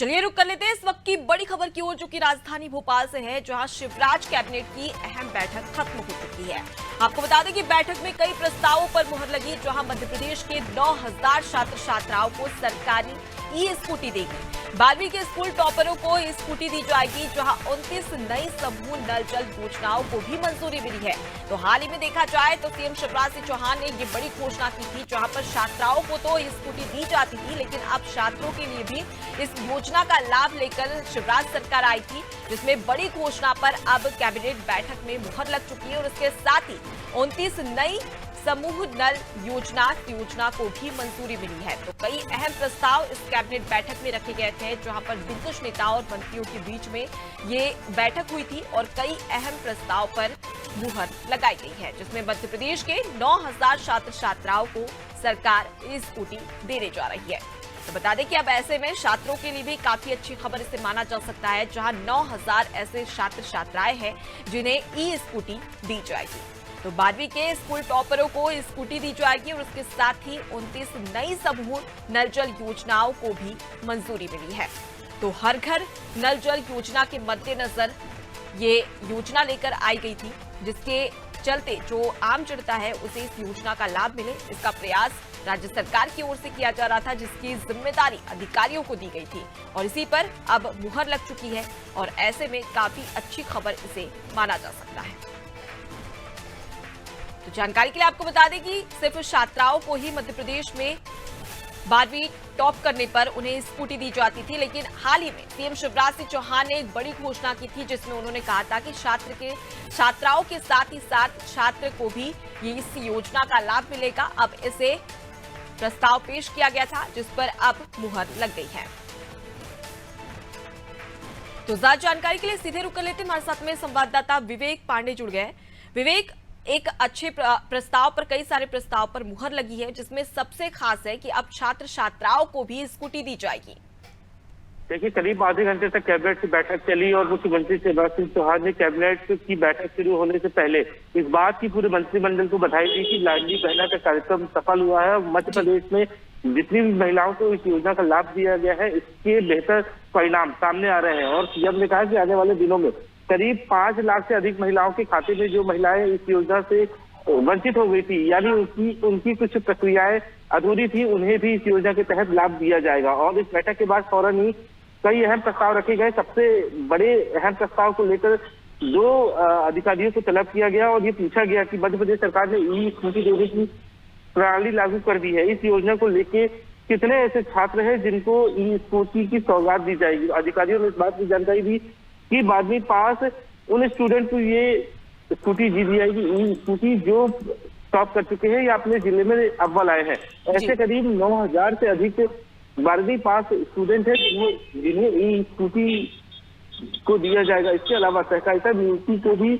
चलिए रुक कर लेते हैं इस वक्त की बड़ी खबर की ओर, जो कि राजधानी भोपाल से है, जहां शिवराज कैबिनेट की अहम बैठक खत्म हो चुकी है। आपको बता दें कि बैठक में कई प्रस्तावों पर मुहर लगी, जहां मध्य प्रदेश के 9000 छात्र छात्राओं को सरकारी ई-स्कूटी देगी। 12वीं के स्कूल टॉपरों को स्कूटी दी जाएगी, जहां 29 नई समूह नल जल योजनाओं को भी मंजूरी मिली है। तो हाल ही में देखा जाए तो सीएम शिवराज सिंह चौहान ने ये बड़ी घोषणा की थी, जहां पर छात्राओं को तो स्कूटी दी जाती थी, लेकिन अब छात्रों के लिए भी इस योजना का लाभ लेकर शिवराज सरकार आई थी, जिसमें बड़ी घोषणा पर अब कैबिनेट बैठक में मुहर लग चुकी है और इसके साथ ही 29 नई समूह नल योजना को भी मंजूरी मिली है। तो कई अहम प्रस्ताव इस कैबिनेट बैठक में रखे गए थे, जहां पर दिग्गज नेताओं और मंत्रियों के बीच में ये बैठक हुई थी और कई अहम प्रस्ताव पर मुहर लगाई गई है, जिसमें मध्य प्रदेश के 9000 छात्र छात्राओं को सरकार स्कूटी देने जा रही है। तो बता दें कि अब ऐसे में छात्रों के लिए भी काफी अच्छी खबर इसे माना जा सकता है, जहां 9000 ऐसे छात्र छात्राएं हैं जिन्हें ई-स्कूटी दी जाएगी। तो 12वीं के स्कूल टॉपरों को स्कूटी दी जाएगी और उसके साथ ही 29 नई समूह नल जल योजनाओं को भी मंजूरी मिली है। तो हर घर नल जल योजना के मद्देनजर ये योजना लेकर आई गई थी, जिसके चलते जो आम जनता है उसे इस योजना का लाभ मिले, इसका प्रयास राज्य सरकार की ओर से किया जा रहा था, जिसकी जिम्मेदारी अधिकारियों को दी गई थी और इसी पर अब मुहर लग चुकी है और ऐसे में काफी अच्छी खबर इसे माना जा सकता है। तो जानकारी के लिए आपको बता दें कि सिर्फ छात्राओं को ही मध्य प्रदेश में 12वीं टॉप करने पर उन्हें स्कूटी दी जाती थी, लेकिन हाल ही में सीएम शिवराज सिंह चौहान ने एक बड़ी घोषणा की थी, जिसमें उन्होंने कहा था कि छात्राओं के साथ ही साथ छात्र को भी ये इस योजना का लाभ मिलेगा। अब इसे प्रस्ताव पेश किया गया था, जिस पर अब मुहर लग गई है। तो ज्यादा जानकारी के लिए सीधे रुक कर लेते हैं, हमारे साथ में संवाददाता विवेक पांडे जुड़ गए। विवेक, एक अच्छे प्रस्ताव पर कई सारे प्रस्ताव पर मुहर लगी है, जिसमें सबसे खास है कि अब छात्र छात्राओं को भी स्कूटी दी जाएगी। देखिए, करीब आधे घंटे तक कैबिनेट की बैठक चली और मुख्यमंत्री शिवराज सिंह चौहान ने कैबिनेट की बैठक शुरू होने से पहले इस बात की पूरे मंत्रिमंडल को बधाई दी कि लाडली बहना का कार्यक्रम सफल हुआ है। मध्य प्रदेश में जितनी भी महिलाओं को इस योजना का लाभ दिया गया है, इसके बेहतर परिणाम सामने आ रहे हैं और सीएम ने कहा कि आने वाले दिनों में करीब 5 लाख से अधिक महिलाओं के खाते में जो महिलाएं इस योजना से वंचित हो गई थी, यानी उनकी कुछ प्रक्रियाएं अधूरी थी, उन्हें भी इस योजना के तहत लाभ दिया जाएगा। और इस बैठक के बाद फौरन ही कई अहम प्रस्ताव रखे गए। सबसे बड़े अहम प्रस्ताव को लेकर 2 अधिकारियों को तलब किया गया और ये पूछा गया कि मध्य प्रदेश सरकार ने ई-स्कूटी देने की प्रणाली लागू कर दी है, इस योजना को लेके कितने ऐसे छात्र हैं जिनको ई-स्कूटी की सौगात दी जाएगी। अधिकारियों ने इस बात की जानकारी दी कि 12वीं पास उन स्टूडेंट को ये स्कूटी दी जाएगी, ई-स्कूटी जो टॉप कर चुके हैं या अपने जिले में अव्वल आए हैं। ऐसे करीब 9000 से अधिक 12वीं पास स्टूडेंट है जिन्हें ई-स्कूटी को दिया जाएगा। इसके अलावा सहकारिता नीति को भी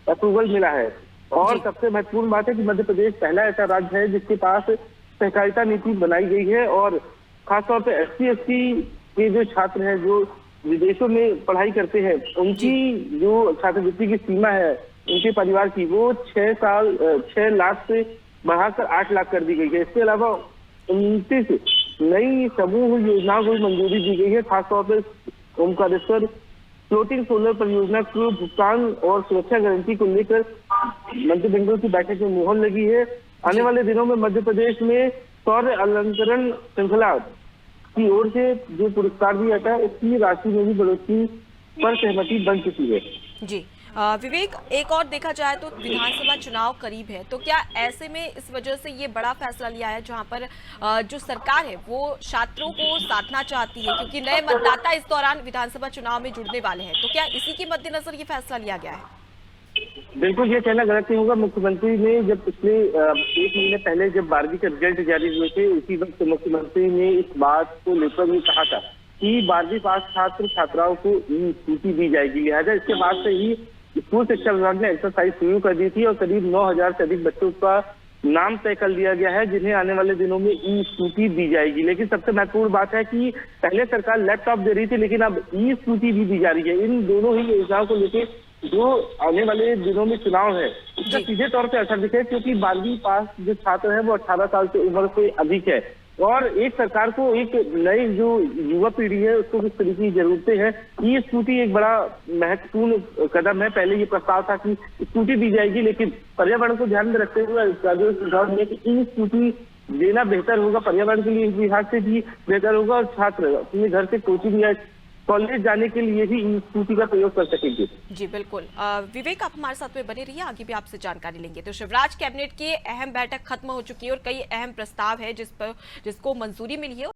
अप्रूवल मिला है और सबसे महत्वपूर्ण बात है कि मध्य प्रदेश पहला ऐसा राज्य है जिसके पास सहकारिता नीति बनाई गई है और खासतौर पर SC/ST के जो छात्र हैं जो विदेशों में पढ़ाई करते हैं, उनकी जो छात्रवृत्ति की सीमा है उनके परिवार की, वो 6 लाख से बढ़ाकर 8 लाख कर दी गई है। इसके अलावा 29 नई समूह योजनाओं को मंजूरी दी गई है। खासतौर पर ओमकारेश्वर फ्लोटिंग सोलर परियोजना को भुगतान और सुरक्षा गारंटी को लेकर मंत्रिमंडल की बैठक में मुहर लगी है। आने वाले दिनों में मध्य प्रदेश में सौर अलंकरण श्रृंखला की ओर से जो पुरस्कार दिया जाता है, उसकी राशि में भी बढ़ोतरी पर सहमति बन चुकी है। जी विवेक, एक और देखा जाए तो विधानसभा चुनाव करीब है, तो क्या ऐसे में इस वजह से ये बड़ा फैसला लिया है, जहां पर जो सरकार है वो छात्रों को साधना चाहती है, क्योंकि नए मतदाता इस दौरान विधानसभा चुनाव में जुड़ने वाले हैं, तो क्या इसी के मद्देनजर ये फैसला लिया गया है? बिल्कुल, ये कहना गलत नहीं होगा। मुख्यमंत्री ने जब पिछले 1 महीने पहले जब 12वीं के रिजल्ट जारी हुए थे, उसी वक्त मुख्यमंत्री ने इस बात को लेकर ये कहा था कि 12वीं पास छात्र छात्राओं को ई-स्कूटी दी जाएगी। लिहाजा इसके बाद से ही स्कूल शिक्षा विभाग ने एक्सरसाइज शुरू कर दी थी और करीब 9000 से अधिक बच्चों का नाम तय कर लिया गया है जिन्हें आने वाले दिनों में ई-स्कूटी दी जाएगी। लेकिन सबसे महत्वपूर्ण बात है कि पहले सरकार लैपटॉप दे रही थी, लेकिन अब ई-स्कूटी भी दी जा रही है। इन दोनों ही योजनाओं को लेकर जो आने वाले दिनों में चुनाव है उसका सीधे तौर पर असर दिखे, क्योंकि 12वीं पास जो छात्र है वो 18 साल की उम्र से अधिक है। और एक सरकार को एक नई जो युवा पीढ़ी है उसको किस तरीके की जरूरतें हैं, ई स्कूटी एक बड़ा महत्वपूर्ण कदम है। पहले ये प्रस्ताव था कि स्कूटी दी जाएगी, लेकिन पर्यावरण को ध्यान में रखते हुए सुझाव दिया कि ई स्कूटी देना बेहतर होगा, पर्यावरण के लिए, लिहाज से भी बेहतर होगा और छात्र अपने घर से कोचिंग या कॉलेज जाने के लिए भी ई स्कूटी का प्रयोग कर सकेंगे। जी बिल्कुल। विवेक, आप हमारे साथ में बने रहिए, आगे भी आपसे जानकारी लेंगे। तो शिवराज कैबिनेट की अहम बैठक खत्म हो चुकी है और कई अहम प्रस्ताव है जिसको मंजूरी मिली है।